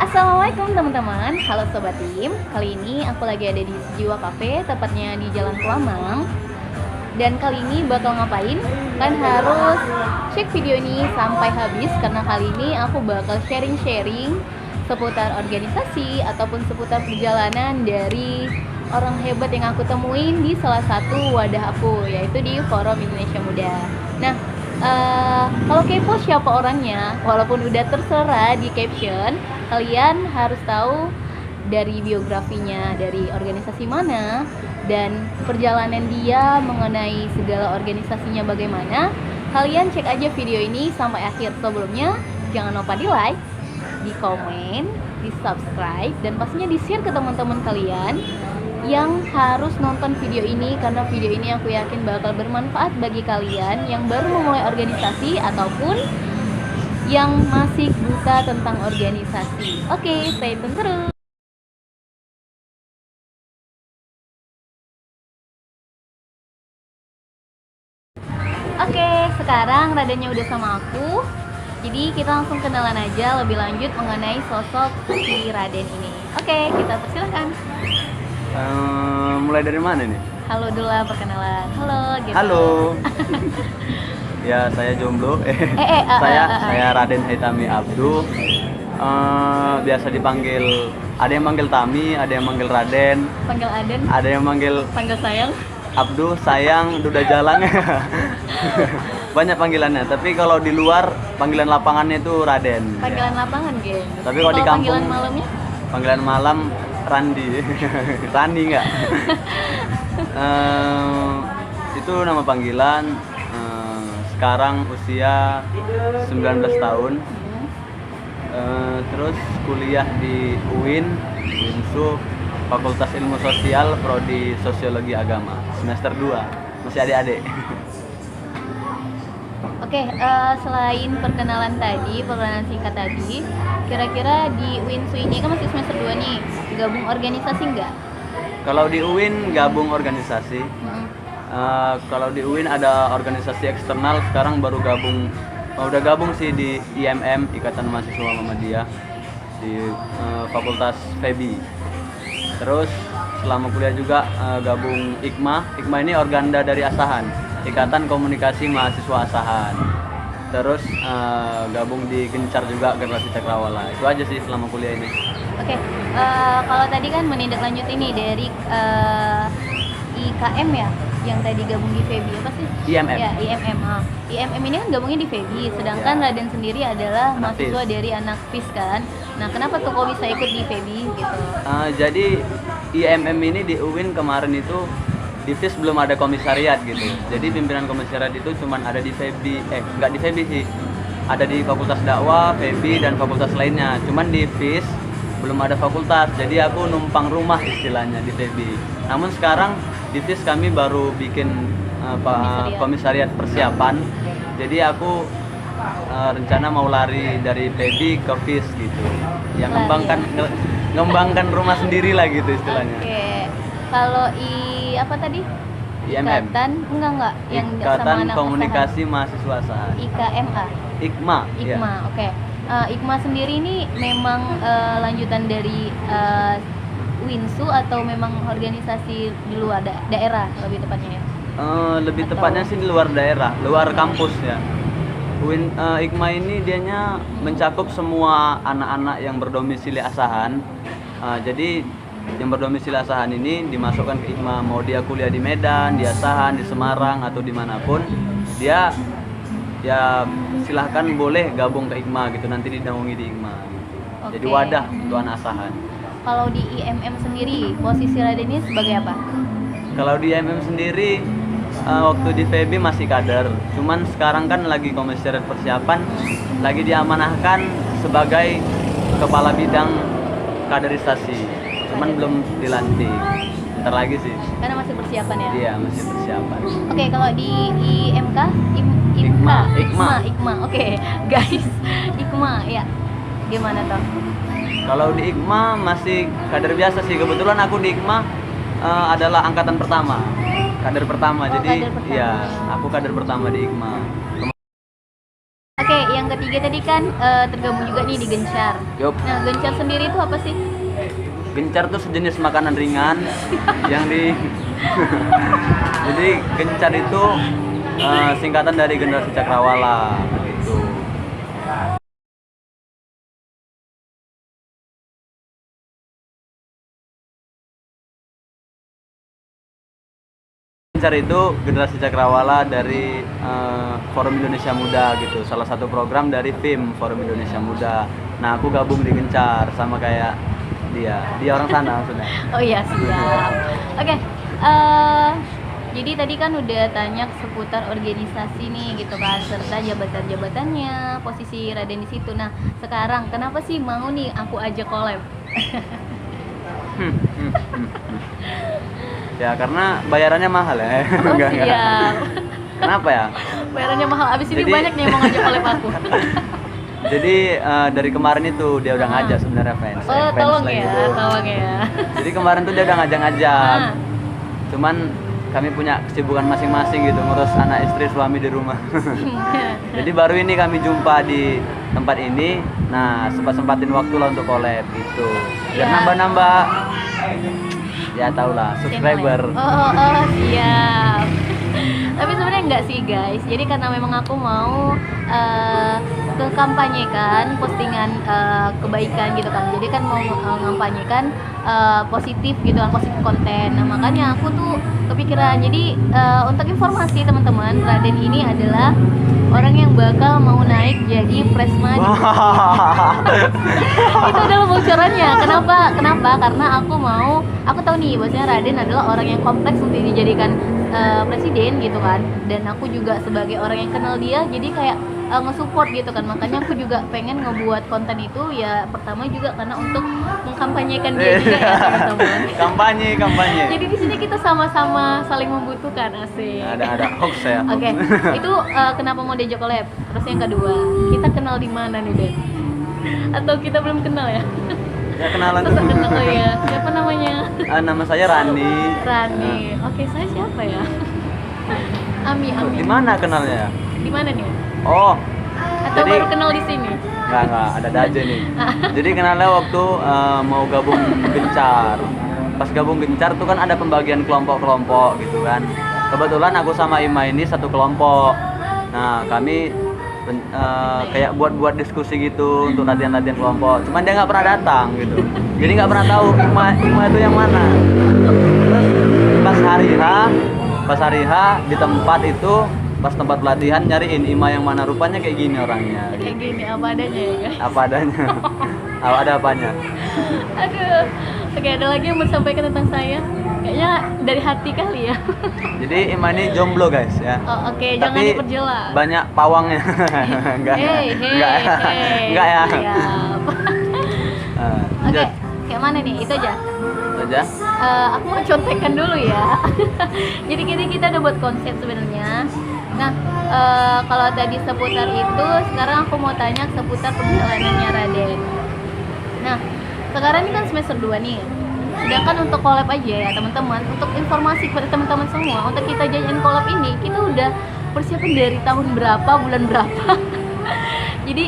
Assalamualaikum teman-teman, halo Sobat Tim. Kali ini aku lagi ada di Sejiwa Cafe, tepatnya di Jalan Kelamang. Dan kali ini bakal ngapain? Kan harus cek video ini sampai habis, karena kali ini aku bakal sharing-sharing seputar organisasi ataupun seputar perjalanan dari orang hebat yang aku temuin di salah satu wadah aku, yaitu di Forum Indonesia Muda. Nah, kalau kepo siapa orangnya, walaupun udah tertera di caption, kalian harus tahu dari biografinya, dari organisasi mana, dan perjalanan dia mengenai segala organisasinya bagaimana. Kalian cek aja video ini sampai akhir. Sebelumnya, jangan lupa di like, di komen, di subscribe, dan pastinya di share ke teman-teman kalian yang harus nonton video ini, karena video ini aku yakin bakal bermanfaat bagi kalian yang baru memulai organisasi ataupun yang masih buta tentang organisasi. Oke, stay tune terus. Oke, sekarang Radennya udah sama aku. Jadi kita langsung kenalan aja lebih lanjut mengenai sosok si Raden ini. Oke, kita persilahkan. Mulai dari mana nih? Halo dulu lah, perkenalan. Halo gitu. Halo. Ya, saya jomblo. Saya Raden Haitami Abdu. Biasa dipanggil, ada yang manggil Tami, ada yang manggil Raden, Panggil Aden, ada yang manggil panggil sayang. Abdu, sayang, Duda Jalang. Banyak panggilannya, tapi kalau di luar panggilan lapangannya itu Raden. Panggilan lapangan, geng. Tapi kalau di kampung panggilan malamnya? Panggilan malam Randi. Randi enggak? Itu nama panggilan. Sekarang usia 19 tahun. Terus kuliah di UIN, UINSU, Fakultas Ilmu Sosial, Prodi Sosiologi Agama, semester 2. Masih adik-adik. Oke, selain perkenalan singkat tadi, kira-kira di UINSU ini kan masih semester 2 nih, gabung organisasi nggak? Kalau di UIN gabung organisasi. Kalau di UIN ada organisasi eksternal, sekarang baru gabung. Udah gabung sih di IMM, Ikatan Mahasiswa Muhammadiyah, di Fakultas FEBI. Terus selama kuliah juga gabung IKMA. IKMA ini organda dari Asahan, Ikatan Komunikasi Mahasiswa Asahan. Terus gabung di Gencar juga, Generasi Cakrawala. Itu aja sih selama kuliah ini. Oke, kalau tadi kan menindaklanjut ini dari IKM ya, yang tadi gabung di FEBI apa sih? IMM. Ya, IMM. IMM ini kan gabungnya di FEBI, sedangkan Ya. Raden sendiri adalah Anak mahasiswa FIS. dari anak FIS kan. Nah, kenapa tuh kok bisa ikut di FEBI gitu? Jadi IMM ini di UIN kemarin itu di FIS belum ada komisariat gitu. Jadi pimpinan komisariat itu cuma ada di FEBI, nggak di FEBI sih. Ada di Fakultas Dakwah, FEBI, dan fakultas lainnya. Cuman di FIS belum ada fakultas, jadi aku numpang rumah istilahnya di FEBI. Namun sekarang di FIS kami baru bikin komisariat persiapan. Jadi aku rencana mau lari dari FEBI ke FIS gitu. Yang ngembangkan rumah sendiri lah gitu istilahnya. Oke. Kalau apa tadi? IMM. Enggak yang sama Ikatan anak Komunikasi Mahasiswa Asahan. IKMA. IKMA. IKMA, Ya. oke. IKMA sendiri ini memang lanjutan dari UINSU atau memang organisasi di luar daerah lebih tepatnya ya? Lebih tepatnya sih di luar daerah, luar kampus ya. IKMA ini dianya mencakup semua anak-anak yang berdomisili Asahan. Jadi yang berdomisili Asahan ini dimasukkan ke IKMA, mau dia kuliah di Medan, di Asahan, di Semarang, atau dimanapun, dia ya silahkan boleh gabung ke IKMA gitu, nanti dinaungi di IKMA gitu. Oke. Jadi wadah untuk anak Asahan. Kalau di IMM sendiri, posisi Raden ini sebagai apa? Kalau di IMM sendiri, waktu di FEBI masih kader, cuman sekarang kan lagi komisariat persiapan, lagi diamanahkan sebagai kepala bidang kaderisasi, cuman belum dilantik. Ntar lagi sih. Karena masih persiapan ya? Iya, masih persiapan. Oke, kalau di IMK? IKMA. Oke, guys. IKMA, ya. Gimana toh? Kalau di IKMA masih kader biasa sih. Kebetulan aku di IKMA adalah angkatan pertama, kader pertama. Oh, jadi kader pertama. ya aku kader pertama di IKMA. Oke, yang ketiga tadi kan tergabung juga nih di Gencar. Yup. Nah, Gencar sendiri itu apa sih? Gencar tuh sejenis makanan ringan yang di jadi Gencar itu singkatan dari Generasi Cakrawala gitu. Gencar itu Generasi Cakrawala dari Forum Indonesia Muda gitu. Salah satu program dari FIM Forum Indonesia Muda. Nah, aku gabung di Gencar sama kayak dia orang sana maksudnya. Oh iya, siap. Oke, jadi tadi kan udah tanya seputar organisasi nih gitu kan, serta jabatan-jabatannya, posisi Raden di situ. Nah, sekarang kenapa sih mau nih aku ajak collab? Ya karena bayarannya mahal ya. Oh siap. Kenapa ya? Bayarannya mahal. Abis ini Jadi- banyak nih yang mau ngajak collab aku. Jadi dari kemarin itu dia udah ngajak sebenarnya fans. Oh, fans tolong lagi ya, tuh. tolong ya. Jadi kemarin tuh dia udah ngajak-ngajak. Ah. Cuman kami punya kesibukan masing-masing gitu, ngurus anak istri suami di rumah. Jadi baru ini kami jumpa di tempat ini. Nah, sempat-sempatin waktu lah untuk collab gitu. Biar Ya. nambah-nambah ya tau lah, subscriber. Oh, siap. Tapi sebenarnya enggak sih guys. Jadi karena memang aku mau kampanyekan postingan kebaikan gitu kan. Jadi kan mau ngampanyekan positif gitu kan, positif konten. Nah makanya aku tuh kepikiran. Jadi untuk informasi teman-teman, Raden ini adalah orang yang bakal mau naik jadi presma di itu adalah bocorannya. Kenapa? Karena aku tahu nih bahwasanya Raden adalah orang yang kompleks untuk dijadikan presiden gitu kan. Dan aku juga sebagai orang yang kenal dia, jadi kayak nge-support gitu kan. Makanya aku juga pengen ngebuat konten itu ya pertama juga karena untuk mengkampanyekan dia juga ya teman-teman. kampanye. Jadi di sini kita sama-sama saling membutuhkan, asik. Ada hoax ya. hoax. Oke, itu kenapa mau diajak collab? Terus yang kedua, kita kenal di mana nih, Den? Atau kita belum kenal ya? Ya kenalan Sosok dulu. kenal ya. Siapa namanya? Nama saya Rani. Rani. Oke, saya siapa ya? Ami. Di mana kenalnya? Di mana nih? Oh, Atau jadi baru kenal di sini? enggak, ada aja nih. Jadi kenalnya waktu mau gabung Gencar. Pas gabung Gencar tuh kan ada pembagian kelompok-kelompok gitu kan. Kebetulan aku sama Ima ini satu kelompok. Nah, kami kayak buat diskusi gitu untuk latihan-latihan kelompok. Cuman dia nggak pernah datang gitu. Jadi nggak pernah tahu Ima itu yang mana. Terus pas hari H di tempat itu, pas tempat pelatihan nyariin Ima yang mana, rupanya kayak gini orangnya. Kayak gini, apa adanya ya guys? Apa adanya. Ada apanya? Aduh. Oke, ada lagi yang mau disampaikan tentang saya? Kayaknya dari hati kali ya. Jadi Ima ini jomblo guys ya. Oh, oke, jangan Tapi diperjelas. banyak pawangnya. Enggak ya. Hey, Enggak ya. Enggak ya. Siap. Oke, Lanjut. kayak mana nih? Itu aja. Itu aja. Aku mau contekan dulu ya. Jadi kita udah buat konsep sebenarnya. Nah, kalau tadi seputar itu, sekarang aku mau tanya seputar perjalanannya Raden. Nah, sekarang ini kan semester 2 nih. Sedangkan untuk collab aja ya teman-teman, untuk informasi kepada teman-teman semua, untuk kita jadiin collab ini, kita udah persiapan dari tahun berapa, bulan berapa. Jadi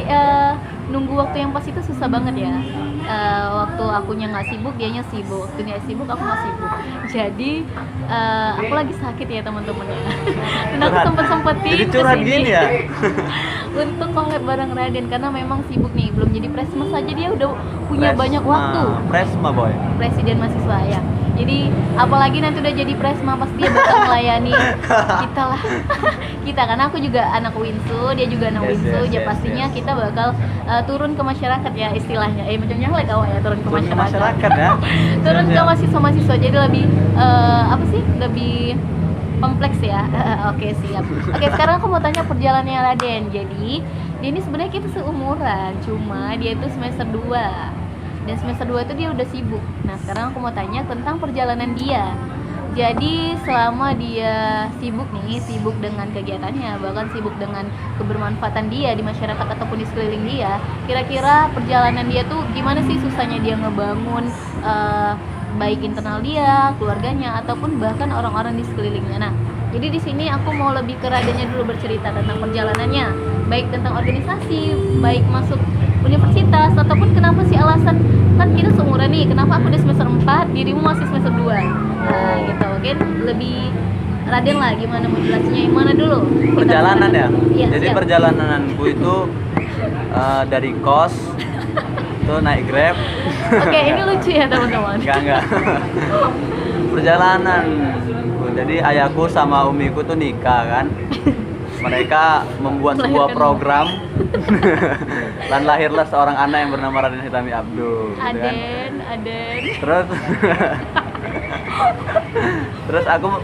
nunggu waktu yang pas itu susah banget ya. Waktu akunya nggak sibuk, dianya sibuk. Waktu dia sibuk, aku nggak sibuk. Jadi aku lagi sakit ya teman-teman ya. Dan aku Curhat. sempetin Jadi curhat kesini gini ya. untuk collab bareng Raden karena memang sibuk nih. Belum jadi presma saja dia udah punya banyak waktu. Presma boy. Presiden mahasiswa ya. Jadi apalagi nanti udah jadi presma pasti dia bakal melayani kita lah. Kita karena aku juga anak Winsu, dia juga anak Winsu. Ya pastinya kita bakal turun ke masyarakat ya istilahnya. Macam nyalek awak ya turun ke Turun ke masyarakat. masyarakat ya. Turun ke Siap. mahasiswa-mahasiswa jadi lebih apa sih? Lebih kompleks ya. Oke, siap. Oke, sekarang aku mau tanya perjalanannya Raden. Jadi dia ini sebenarnya kita seumuran, cuma dia itu semester 2 dan semester 2 itu dia udah sibuk. Nah sekarang aku mau tanya tentang perjalanan dia. Jadi selama dia sibuk dengan kegiatannya, bahkan sibuk dengan kebermanfaatan dia di masyarakat ataupun di sekeliling dia, kira-kira perjalanan dia tuh gimana sih susahnya dia ngebangun baik internal dia, keluarganya, ataupun bahkan orang-orang di sekelilingnya. Nah, jadi di sini aku mau lebih ke Radennya dulu bercerita tentang perjalanannya, baik tentang organisasi, baik masuk universitas, ataupun kenapa sih alasan, kan kita seumuran nih, kenapa aku di semester 4, dirimu masih semester 2. Nah gitu, mungkin lebih Raden lah gimana mau jelasnya, yang mana dulu? Perjalanan ya? Iya, Jadi siap. perjalananku itu dari kos tuh naik Grab. Oke, ini lucu ya teman-teman. Enggak. Perjalananku. Jadi ayahku sama umiku tuh nikah kan. Mereka membuat sebuah Melahirkan. program dan lahirlah seorang anak yang bernama Raden Hitami Abdul gitu kan. Aden. Terus terus aku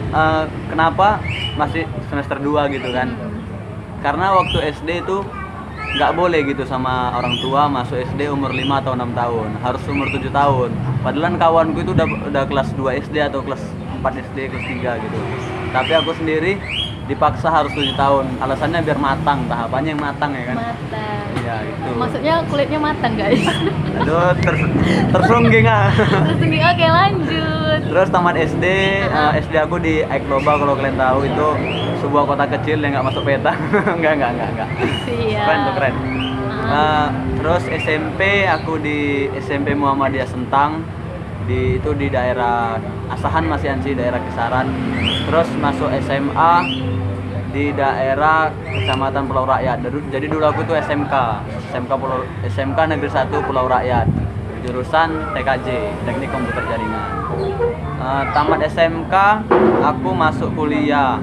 kenapa masih semester 2 gitu kan. Karena waktu SD itu nggak boleh gitu sama orang tua masuk SD umur 5 atau 6 tahun, harus umur 7 tahun. Padahal kawanku itu udah kelas 2 SD atau kelas 4 SD, kelas 3 gitu. Tapi aku sendiri dipaksa harus 7 tahun. Alasannya biar matang, tahapannya yang matang ya kan. Matang. Ya itu. Maksudnya kulitnya matang guys. Aduh, tersungging ah. Terus ini oke lanjut. Terus tamat SD, SD aku di Aikloba kalau kalian tahu itu sebuah kota kecil yang nggak masuk peta. enggak. Siap. Keren tuh keren. Terus SMP aku di SMP Muhammadiyah Sentang itu di daerah Asahan masih Ansi, daerah Kisaran. Terus masuk SMA di daerah Kecamatan Pulau Rakyat. Jadi dulu aku tuh SMK Negeri 1 Pulau Rakyat, jurusan TKJ, Teknik Komputer Jaringan. Tamat SMK aku masuk kuliah.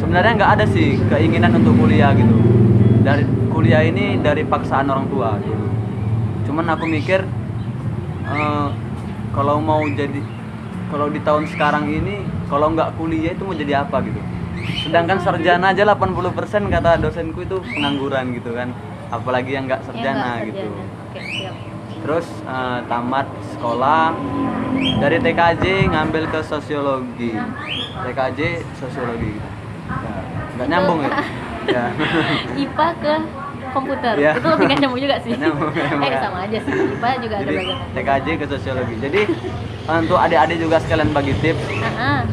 Sebenarnya nggak ada sih keinginan untuk kuliah gitu. Dari kuliah ini dari paksaan orang tua gitu. Cuman aku mikir kalau di tahun sekarang ini kalau nggak kuliah itu mau jadi apa gitu. Sedangkan sarjana aja 80% kata dosenku itu pengangguran gitu kan. Apalagi yang nggak sarjana gitu. Oke, siap. Terus tamat sekolah dari TKJ ngambil ke sosiologi. TKJ sosiologi. Ya, nggak nyambung ya. Ya. IPA ke komputer. Iya. Itu lebih nggak nyambung juga sih. Nyambung, emang. Sama aja sih. IPA juga ada Jadi belajar. TKJ ke sosiologi. Jadi untuk adik-adik juga sekalian bagi tips.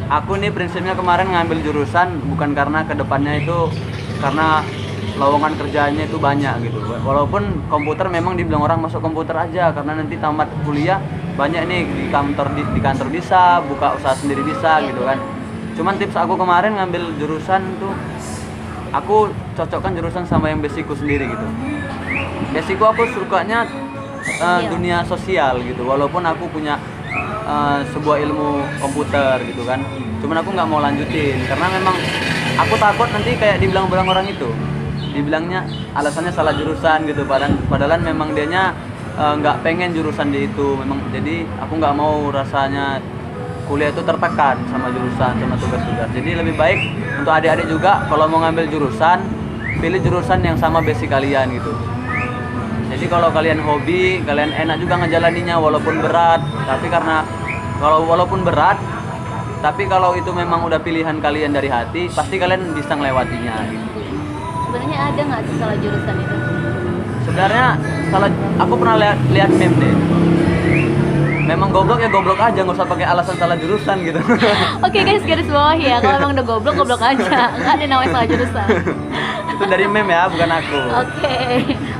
Aku nih prinsipnya kemarin ngambil jurusan bukan karena kedepannya itu karena lowongan kerjanya itu banyak gitu. Walaupun komputer memang dibilang orang masuk komputer aja karena nanti tamat kuliah banyak nih di kantor bisa, buka usaha sendiri bisa gitu kan. Cuman tips aku kemarin ngambil jurusan tuh aku cocokkan jurusan sama yang basicku sendiri gitu. Basicku aku sukanya dunia sosial gitu. Walaupun aku punya sebuah ilmu komputer gitu kan. Cuman aku nggak mau lanjutin karena memang aku takut nanti kayak dibilang orang itu. Dibilangnya alasannya salah jurusan gitu. Padahal memang dianya nggak pengen jurusan di itu. Memang jadi aku nggak mau rasanya kuliah itu tertekan sama jurusan, sama tugas-tugas. Jadi lebih baik untuk adik-adik juga kalau mau ngambil jurusan, pilih jurusan yang sama basic kalian gitu. Jadi kalau kalian hobi, kalian enak juga ngejalaninya walaupun berat. Tapi karena walaupun berat, tapi kalau itu memang udah pilihan kalian dari hati, pasti kalian bisa ngelewatinya gitu. Sebenarnya ada nggak sih salah jurusan itu? Sebenarnya aku pernah lihat meme deh. Memang goblok ya goblok aja, nggak usah pakai alasan salah jurusan gitu. Oke guys, garis bawah ya. Kalau emang udah goblok aja. Nggak ada namanya salah jurusan. Itu dari meme ya, bukan aku. Oke,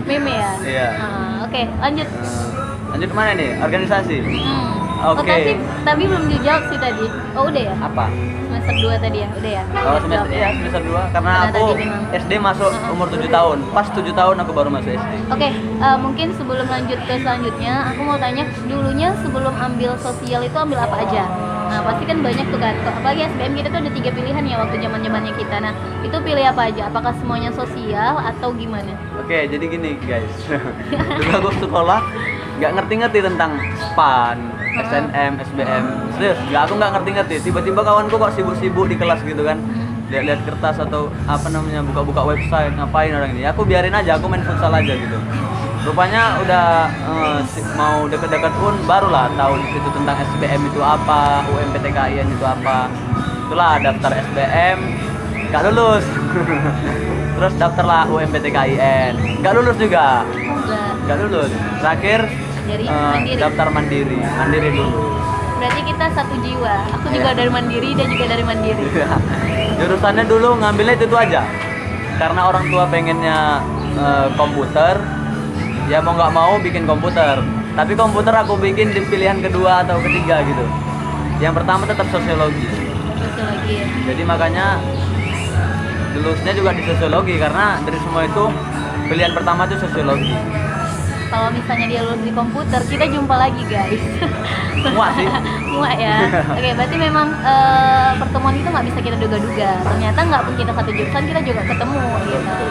meme ya. Iya. Oke, lanjut. Lanjut mana nih? Organisasi. Oke. Tapi belum dijawab sih tadi. Oh udah ya? Apa? Semester 2 tadi ya? Udah ya? Oh semester Jawab. semester 2 karena Karena aku tadi memang. SD masuk umur 7 tahun. Pas 7 tahun aku baru masuk SD. Oke, mungkin sebelum lanjut ke selanjutnya, aku mau tanya dulunya sebelum ambil sosial itu ambil apa aja? Nah, pasti kan banyak tuh kan. Apalagi SBM kita tuh ada 3 pilihan ya waktu zaman-zamannya kita. Nah, itu pilih apa aja? Apakah semuanya sosial atau gimana? Oke, jadi gini guys. Dulu aku sekolah nggak ngerti-ngerti tentang SPAN, SNM, SBM. Serius, aku nggak ngerti-ngerti. Tiba-tiba kawanku kok sibuk-sibuk di kelas gitu kan. Lihat-lihat kertas atau apa namanya buka-buka website, ngapain orang ini. Aku biarin aja, aku main futsal aja gitu. Rupanya udah mau deket-deket pun barulah tahu itu tentang SBM itu apa, UMPTKIN itu apa. Itulah daftar SBM, nggak lulus. Terus daftarlah UMPTKIN, nggak lulus juga, nggak lulus. Terakhir Jadi mandiri. daftar mandiri dulu. Berarti kita satu jiwa. Aku juga dari mandiri, dia juga dari mandiri. Jurusannya dulu ngambilnya itu aja. karena orang tua pengennya komputer, ya mau nggak mau bikin komputer. Tapi komputer aku bikin di pilihan kedua atau ketiga gitu. Yang pertama tetap sosiologi. Sosiologi ya. Jadi makanya lulusnya juga di sosiologi karena dari semua itu pilihan pertama itu sosiologi. Kalau misalnya dia lulus di komputer, kita jumpa lagi guys. Muak sih. Muak ya. Oke, berarti memang pertemuan itu nggak bisa kita duga-duga. Ternyata nggak pun kita satu jurusan, kita juga ketemu gitu.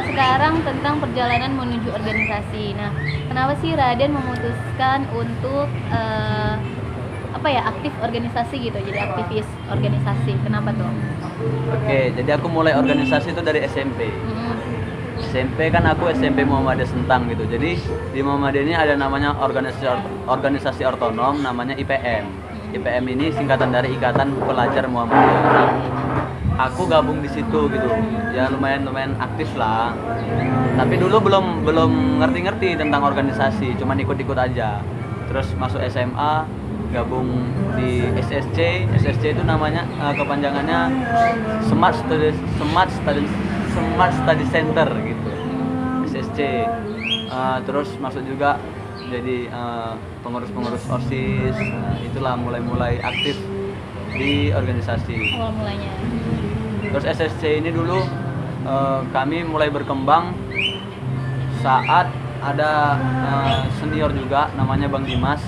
Sekarang tentang perjalanan menuju organisasi. Nah, kenapa sih Raden memutuskan untuk aktif organisasi gitu, jadi aktivis organisasi? Kenapa tuh? Oke, jadi aku mulai organisasi itu dari SMP. SMP kan aku SMP Muhammadiyah Sentang gitu. Jadi di Muhammadiyah ini ada namanya organisasi otonom namanya IPM. IPM ini singkatan dari Ikatan Pelajar Muhammadiyah. Aku gabung di situ gitu. Ya lumayan aktif lah. Tapi dulu belum ngerti-ngerti tentang organisasi, cuman ikut-ikut aja. Terus masuk SMA, gabung di SSC. SSC itu namanya kepanjangannya Smart Study Center gitu. SSC. Terus masuk juga jadi pengurus OSIS. Itulah mulai aktif di organisasi. Awal mulanya. Terus SSC ini dulu kami mulai berkembang saat ada senior juga namanya Bang Dimas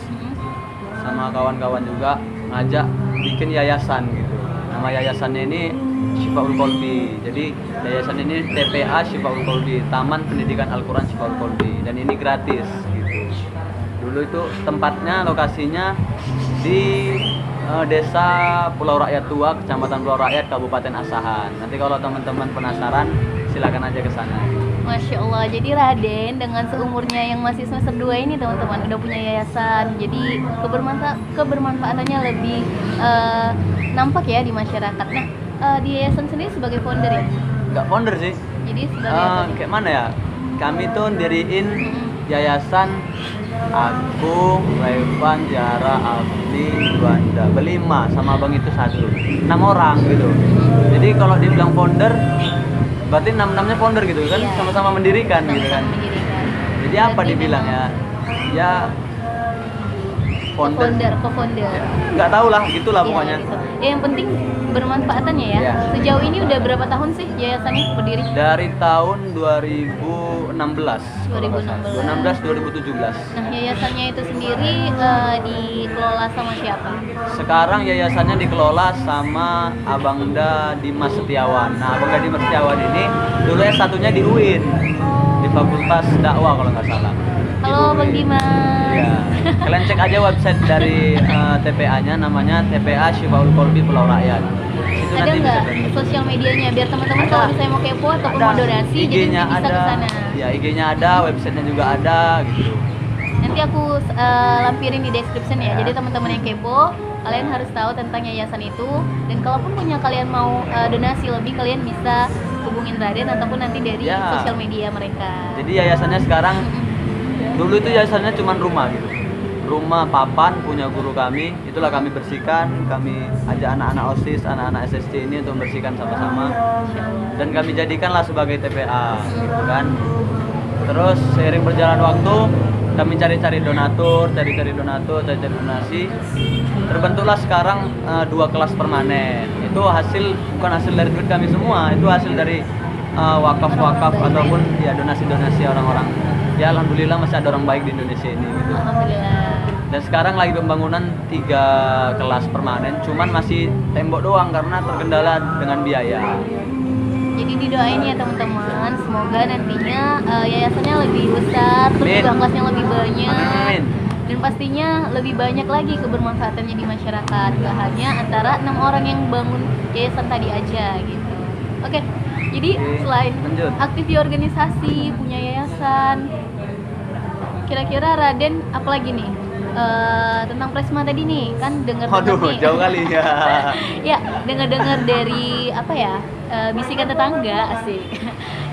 sama kawan-kawan juga ngajak bikin yayasan gitu. Nama yayasannya ini Syifaul Qalbi. Jadi yayasan ini TPA Syifaul Qalbi, Taman Pendidikan Al-Quran Syifaul Qalbi, dan ini gratis gitu. Dulu itu tempatnya, lokasinya di Desa Pulau Rakyat Tua, Kecamatan Pulau Rakyat, Kabupaten Asahan. Nanti kalau teman-teman penasaran, silakan aja ke sana. Masya Allah, jadi Raden dengan seumurnya yang masih semester 2 ini teman-teman udah punya yayasan. Jadi kebermanfaatannya lebih nampak ya di masyarakat. Nah, di yayasan sendiri sebagai founder ya? Nggak founder sih. Jadi sebagai kayak mana ya? Kami tuh diriin yayasan aku, Revan, Jara, Afli, Wanda, berlima sama abang itu 1, 6 orang gitu. Jadi kalau dibilang founder, berarti 6-6-nya founder gitu kan, Iya. sama-sama mendirikan gitu kan. Mendirikan. Jadi apa Berarti dibilang ya? Ya founder. Co-founder. Nggak tahu lah, gitulah Iya, pokoknya. gitu. Ya, yang penting bermanfaatannya ya. Iya. Sejauh ini udah berapa tahun sih yayasannya berdiri? Dari tahun 2016. 2016. 2017. Nah, yayasannya itu sendiri dikelola sama siapa? Sekarang yayasannya dikelola sama Abangda Dimas Setiawan. Nah, Abangda Dimas Setiawan ini dulu S1-nya di UIN, di Fakultas Dakwah kalau nggak salah. Halo Bang Dimas. Ya. Kalian cek aja website dari TPA-nya, namanya TPA Syifaul Qalbi Pulau Rakyat. Itu Ada nanti nggak bisa cek. sosial medianya biar teman-teman Ada. kalau misalnya mau kepo ataupun mau donasi, jadi IG-nya nanti bisa ada. ke sana. Ya, IG-nya ada, websitenya juga ada gitu. Nanti aku lampirin di description ya. Ya. Jadi teman-teman yang kepo, kalian harus tahu tentang yayasan itu. Dan kalaupun punya kalian mau donasi lebih, kalian bisa hubungin Raden ataupun nanti dari Ya. sosial media mereka. Jadi yayasannya sekarang, dulu itu yayasannya cuma rumah gitu. Rumah papan punya guru kami, itulah kami bersihkan, kami ajak anak-anak OSIS, anak-anak SSC ini untuk membersihkan sama-sama. Insya Allah. Dan kami jadikanlah sebagai TPA gitu kan. Terus seiring berjalan waktu, kami cari-cari donatur, cari-cari donasi. Terbentuklah sekarang 2 kelas permanen. Itu bukan hasil dari duit kami semua, itu hasil dari wakaf-wakaf ataupun ya donasi-donasi orang-orang. Ya alhamdulillah masih ada orang baik di Indonesia ini gitu. Alhamdulillah. Dan sekarang lagi pembangunan 3 kelas permanen, cuman masih tembok doang karena terkendala dengan biaya. Jadi didoain ya teman-teman, semoga nantinya yayasannya lebih besar, terus Amin. juga kelasnya lebih banyak. Amin. Dan pastinya lebih banyak lagi kebermanfaatannya di masyarakat. Gak hanya antara 6 orang yang bangun yayasan tadi aja gitu. Oke, jadi selain lanjut. aktif di organisasi, punya yayasan, kira-kira Raden apalagi nih? Tentang Presma tadi nih, kan dengar-dengar Aduh, nih. jauh kali ya. Ya, dengar-dengar dari bisikan tetangga asik.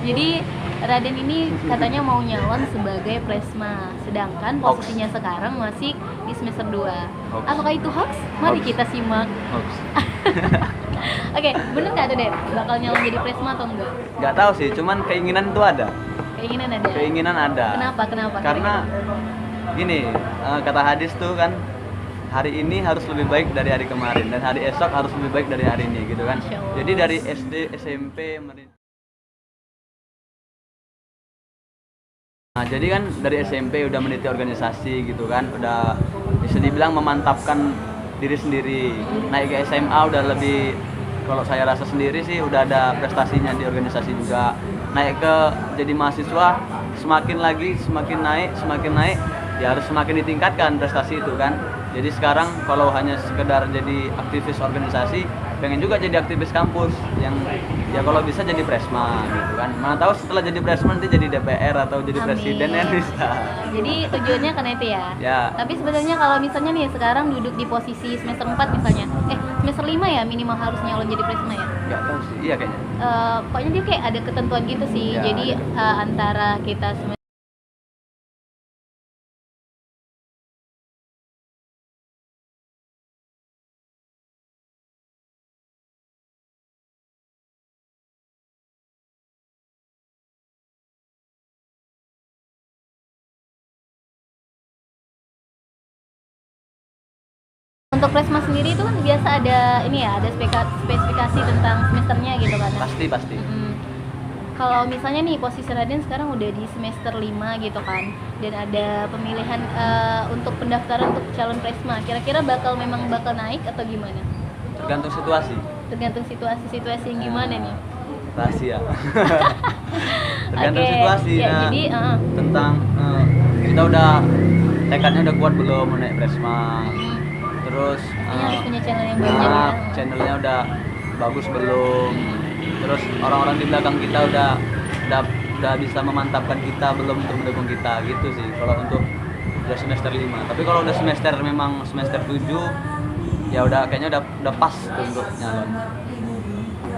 Jadi Raden ini katanya mau nyalon sebagai presma, sedangkan posisinya sekarang masih di semester 2. Apakah itu hoax? Mari kita simak. Hoax. Oke, bener nggak tuh Den? Bakal nyalon jadi presma atau enggak? Nggak tahu sih, cuman keinginan itu ada. Keinginan ada. Keinginan ada. Kenapa? Karena gini, kata hadis tuh kan, hari ini harus lebih baik dari hari kemarin dan hari esok harus lebih baik dari hari ini gitu kan. Masya Allah. Jadi dari SD, SMP, nah jadi kan dari SMP udah meniti organisasi gitu kan, udah bisa dibilang memantapkan diri sendiri. Naik ke SMA udah lebih, kalau saya rasa sendiri sih udah ada prestasinya di organisasi juga. Naik ke jadi mahasiswa semakin naik ya harus semakin ditingkatkan prestasi itu kan. Jadi sekarang kalau hanya sekedar jadi aktivis organisasi, pengen juga jadi aktivis kampus yang ya kalau bisa jadi presma gitu kan. Mana tahu setelah jadi presma nanti jadi DPR atau jadi Amin. presiden ya bisa. Jadi tujuannya karena itu ya. Ya. Tapi sebenarnya kalau misalnya nih sekarang duduk di posisi semester 4 misalnya, semester 5 ya minimal harus nyalon jadi presma ya. Nggak tahu sih, iya kayaknya. Pokoknya dia kayak ada ketentuan gitu sih. Ya, Jadi antara kita untuk presma sendiri itu kan biasa ada ini ya, ada spesifikasi tentang semesternya gitu kan. Pasti. Kalau misalnya nih posisi Raden sekarang udah di semester 5 gitu kan, dan ada pemilihan untuk pendaftaran untuk calon presma, kira-kira bakal naik atau gimana? Tergantung situasi. Tergantung situasi yang gimana nih? Rahasia. Tergantung Oke, situasi. ya, Nah, jadi tentang kita udah tekadnya udah kuat belum mau naik presma. Terus harus punya channel yang banyak ya. channelnya udah bagus belum, terus orang-orang di belakang kita udah bisa memantapkan kita belum untuk mendukung kita gitu sih kalau untuk udah semester 5. Tapi kalau udah semester 7 ya udah kayaknya udah pas tuh untuk nyalon.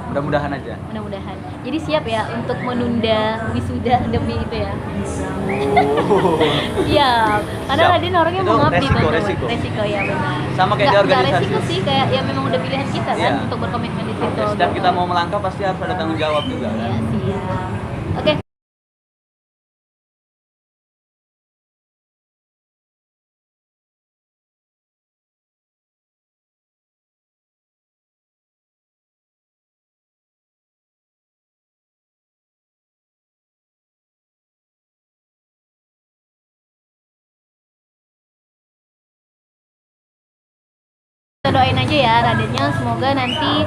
Mudah-mudahan aja. Mudah-mudahan. Jadi siap ya untuk menunda wisuda demi itu ya. Iya, karena Siap. Raden orangnya Itu mau ngabdi resiko ya benar. Sama kayak di Nggak organisasi. resiko sih, kayak ya memang udah pilihan kita kan Iya. untuk berkomitmen di situ. Setiap kita mau melangkah pasti harus ada tanggung jawab juga kan. Iya siap. Oke. Kita doain aja ya Radennya, semoga nanti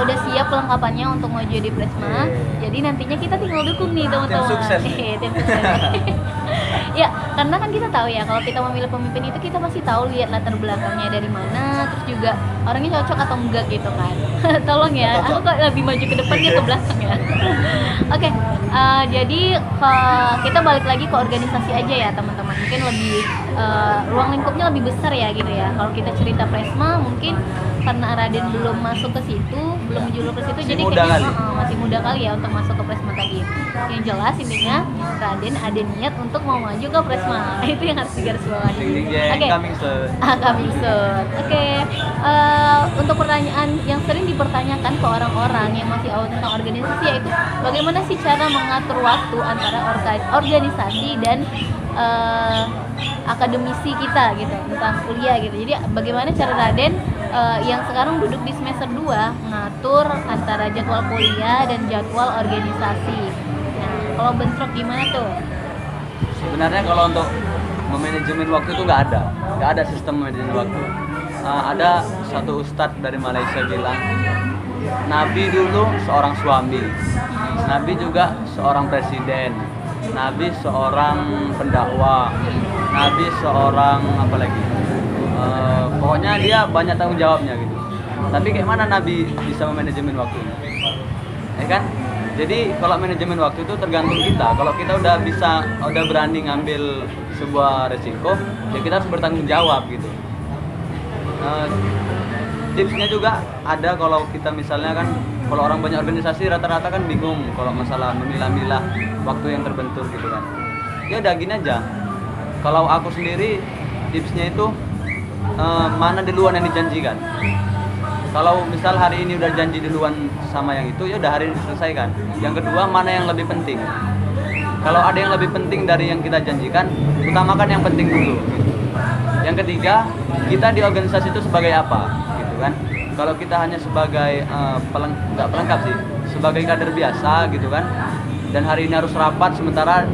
udah siap pelengkapannya untuk mau jadi presma. Jadi nantinya kita tinggal dukung nih teman-teman. Tim sukses. Tim sukses. Ya, karena kan kita tahu ya kalau kita memilih pemimpin itu kita pasti tahu lihat latar belakangnya dari mana, terus juga orangnya cocok atau enggak gitu kan. Tolong ya, aku kok lebih maju ke depan dia ke belakang ya. Oke, jadi kita balik lagi ke organisasi aja ya teman-teman. Mungkin lebih ruang lingkupnya lebih besar ya gitu ya. Kalau kita cerita presma mungkin karena Raden belum masuk ke situ, belum menjulur ke situ, jadi kayaknya masih muda kali ya untuk masuk ke presma tadi. Yang jelas intinya Raden ada niat untuk mau maju ke presma. Itu yang harus digarisbawahi. Oke. Coming soon. Coming soon. Oke. Untuk pertanyaan yang sering dipertanyakan ke orang-orang yang masih awal tentang organisasi yaitu bagaimana sih cara mengatur waktu antara organisasi dan akademisi kita gitu tentang kuliah gitu. Jadi bagaimana cara Raden yang sekarang duduk di semester 2 ngatur antara jadwal kuliah dan jadwal organisasi. Nah, kalau bentrok gimana tuh? Sebenarnya kalau untuk memanajemen waktu itu nggak ada sistem manajemen waktu. Ada satu ustadz dari Malaysia bilang, Nabi dulu seorang suami, Nabi juga seorang presiden, Nabi seorang pendakwah, Nabi seorang apa lagi? Pokoknya dia banyak tanggung jawabnya gitu. Tapi kayak mana Nabi bisa memanajemen waktunya? Ya kan? Jadi kalau manajemen waktu itu tergantung kita. Kalau kita udah berani ngambil sebuah resiko, ya kita harus bertanggung jawab gitu. Tipsnya juga ada kalau kita misalnya kan kalau orang banyak organisasi rata-rata kan bingung kalau masalah memilah-milah waktu yang terbentur gitu kan. Ya udah gini aja. Kalau aku sendiri tipsnya itu mana duluan yang dijanjikan. Kalau misal hari ini udah janji duluan sama yang itu, ya udah hari ini diselesaikan. Yang kedua, mana yang lebih penting. Kalau ada yang lebih penting dari yang kita janjikan, utamakan yang penting dulu. Yang ketiga, kita di organisasi itu sebagai apa, gitu kan? Kalau kita hanya sebagai nggak pelengkap sih, sebagai kader biasa, gitu kan? Dan hari ini harus rapat, sementara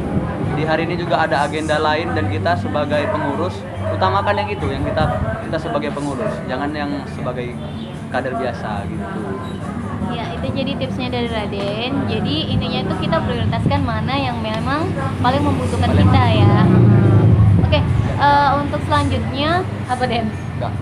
di hari ini juga ada agenda lain dan kita sebagai pengurus, utamakan yang itu, yang kita sebagai pengurus, jangan yang sebagai kader biasa gitu. Ya, itu jadi tipsnya dari Raden. Jadi intinya itu kita prioritaskan mana yang memang paling membutuhkan kita ya. Oke, untuk selanjutnya apa Den? Enggak.